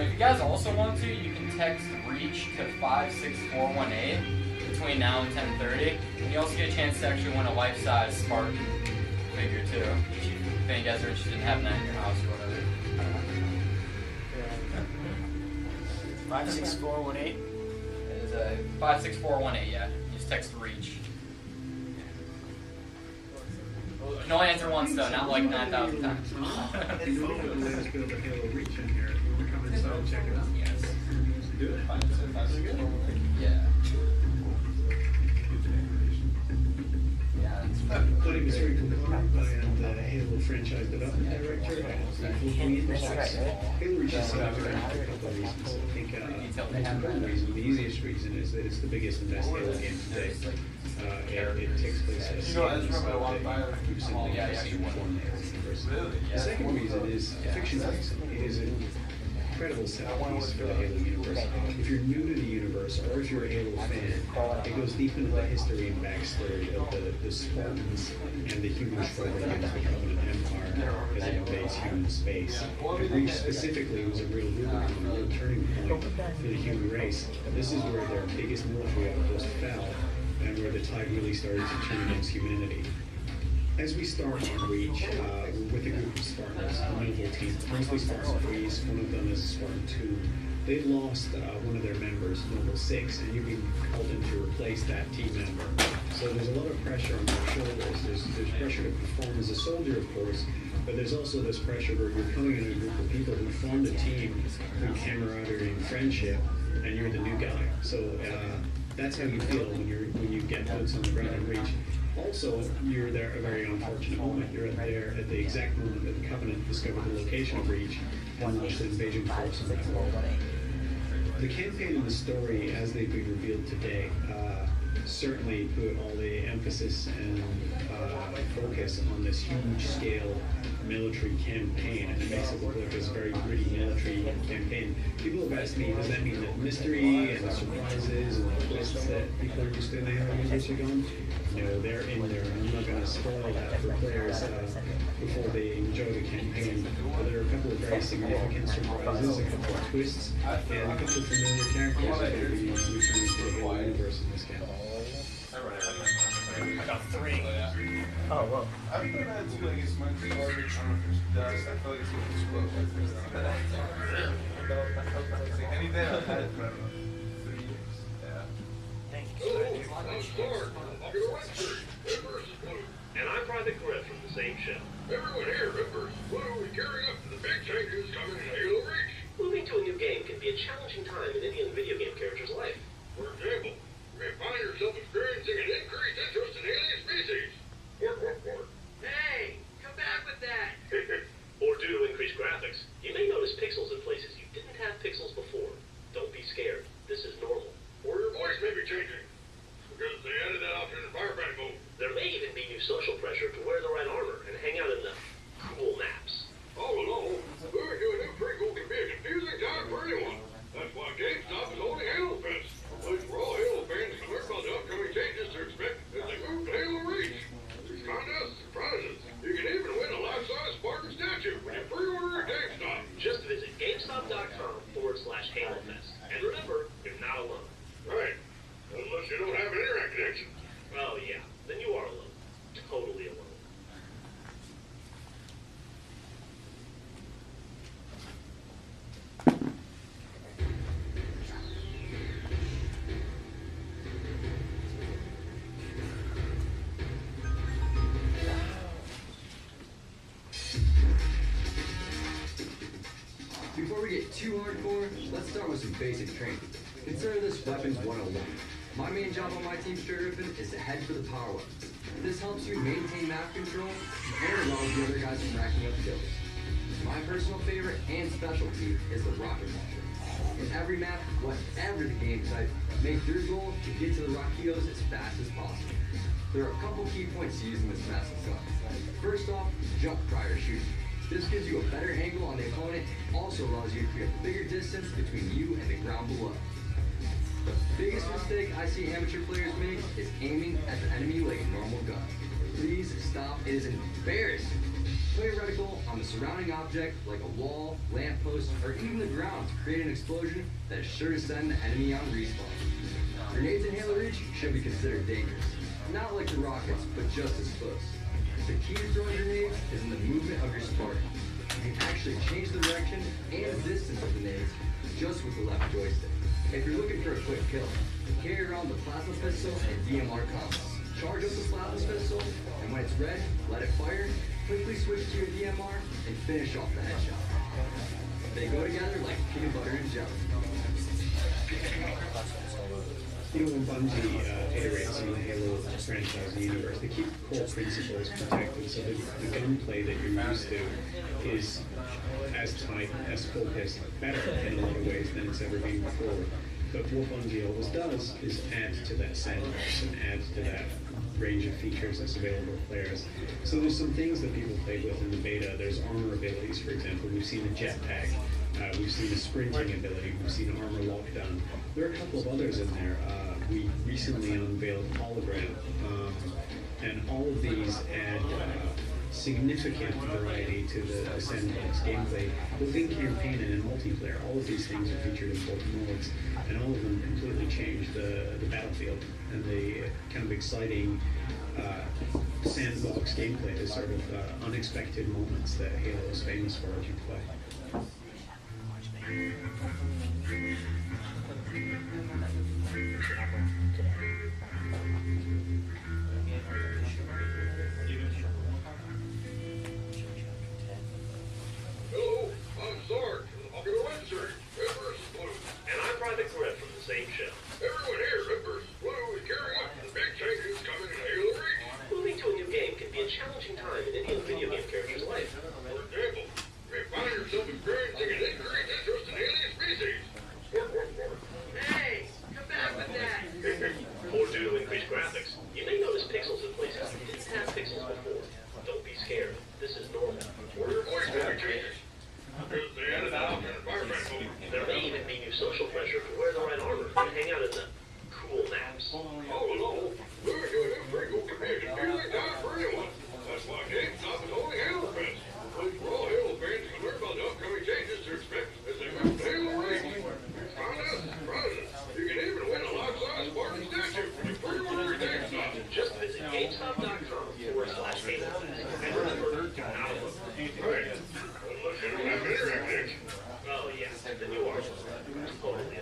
If you guys also want to, you can text REACH to 56418 between now and 10:30. And you also get a chance to actually win a life-size Spartan figure too. If you guys are interested in having that in your house or whatever. 56418. It's 56418, yeah. You just text REACH. No answer once though, not like 9,000 times. You know, let us build a Halo Reach in here. You want to come inside and check it out? Yes. Do it. Yeah. My name is Rick O'Connor. I am the Halo Franchise Development Director at Halo Reach is set up for a couple of reasons. I think the most important reason, the easiest reason, is that it's the biggest and best Halo game today. It takes place at a sequence that you simply can't see one universe. The second reason is fiction based. It is an incredible set piece for the Halo universe. If you're new to the universe, or if you're a Halo fan, it goes deep into the history and backstory of the Spartans and the human struggle against the Covenant Empire as it invades human space. And Reach specifically was a real Rubicon, a real turning point for the human race. This is where their biggest military outpost fell, and where the tide really started to turn against humanity. As we start on Reach, we're with a group of Spartans, a noble team, mostly Spartan 3s, one of them is a Spartan 2. They've lost one of their members, Noble 6, and you've been called in to replace that team member. So there's a lot of pressure on your shoulders. There's pressure to perform as a soldier, of course, but there's also this pressure where you're coming in a group of people who formed a team through camaraderie and friendship, and you're the new guy. So that's how you feel when you get boots on the ground and Reach. Also, you're there at a very unfortunate moment. You're there at the exact moment that the Covenant discovered the location of Reach and launched the invasion force on that world. The campaign and the story, as they've been revealed today, certainly put all the emphasis and focus on this huge-scale military campaign, and it makes it look like this very gritty military campaign. People have asked me, does that mean that mystery and surprises and twists that people are used to in the Halo universe are gone? No, they're in there, and I'm not going to spoil that for players before they enjoy the campaign. But there are a couple of very significant surprises, a couple of twists, and a couple of familiar characters that are going to be returning to the Halo universe in this game. I got 3. Oh, whoa. I've been at to like it's my garbage. I don't know if there's dust. I feel like it's going to explode. Anything I've had it for 3 years. Yeah. Thank you. I'm Stark. I'll get a Wexford. Rivers is Blue. And I'm Private Griff from the same show. Everyone here, Rivers Blue, is gearing up for the big changes coming in Halo Reach. Moving to a new game can be a challenging time in any video game character's life. For example, you may find yourself experiencing an increased interest in alien species. Hey, come back with that. Or due to increased graphics, you may notice pixels in places you didn't have pixels before. Don't be scared. This is normal. Or your voice may be changing, because they added that option in firefighting mode. There may even be new social pressure to wear the right armor and hang out in the cool maps. All in all, moving to a new prequel can be a confusing time for anyone. That's why GameStop is holding Halo Fest, a place where all Halo fans can learn about the upcoming changes to expect as they move to Halo Reach. There's contests and prizes. You can even win a life-size Spartan statue when you pre-order at GameStop. Just visit GameStop.com/HaloFest. And remember, you're not alone. Right. Unless you don't have an internet connection. Oh, yeah. Then you are alone. Totally alone. Before we get too hardcore, let's start with some basic training. Consider this Weapons 101. My main job on my team, Stray Griffin, is to head for the power weapons. This helps you maintain map control and allows the other guys from racking up kills. My personal favorite and specialty is the rocket launcher. In every map, whatever the game type, make your goal to get to the Rockitos as fast as possible. There are a couple key points to using this massive gun. First off, jump prior to shooting. This gives you a better angle on the opponent and also allows you to create a bigger distance between you and the ground below. The biggest mistake I see amateur players make is aiming at the enemy like a normal gun. Please stop, it is embarrassing. Play a reticle on the surrounding object like a wall, lamppost, or even the ground to create an explosion that is sure to send the enemy on respawn. Grenades in Halo Reach should be considered dangerous. Not like the rockets, but just as close. The key to throwing grenades is in the movement of your Spartan. You can actually change the direction and the distance of grenades just with the left joystick. If you're looking for a quick kill, carry around the plasma pistol and DMR combo. Charge up the plasma pistol, and when it's red, let it fire, quickly switch to your DMR, and finish off the headshot. They go together like peanut butter and jelly. You know, when Bungie iterates on the Halo franchise and universe, they keep core principles protected, so the gunplay that you're used to is as tight, as focused, better in a lot of ways than it's ever been before. But what Bungie always does is add to that sandbox and add to that range of features that's available to players. So there's some things that people played with in the beta. There's armor abilities, for example. We've seen a jetpack. We've seen a sprinting ability. We've seen armor lockdown. There are a couple of others in there. We recently unveiled hologram, and all of these add significant variety to the sandbox gameplay, both in campaign and in multiplayer. All of these things are featured in both modes, and all of them completely change the battlefield and the kind of exciting sandbox gameplay, the sort of unexpected moments that Halo is famous for as you play. Hello, I'm Zark from the popular web series, Red vs. Blue. And I'm Private Threat from the same show. Everyone here, Red vs. Blue, is gearing up for the big changes coming in Halo Reach. Moving to a new game can be a challenging time in any video game character's life. For example, you may find yourself experiencing an increased interest in alien species. Hey, come back with that! Or due to increased graphics, you may notice pixels in places you didn't have pixels before. Don't be scared. This is normal. Or your voice may be changing. Because they added out an environment. There may even be new social pressure to wear the right armor and hang out in the cool maps. Oh, hello. We're doing a pretty cool companion. Usually time for anyone. That's why GameStop is only Halo fans. For all Halo fans can learn about the upcoming changes to expect as they move to Halo Reach. Find out, surprises. You can even win a life-size Spartan statue when you pre-order at GameStop. Just visit GameStop.com/Halo. And remember, not a book. Right. Unless you don't have internet connection. Oh, yes, the new arsenal. Totally.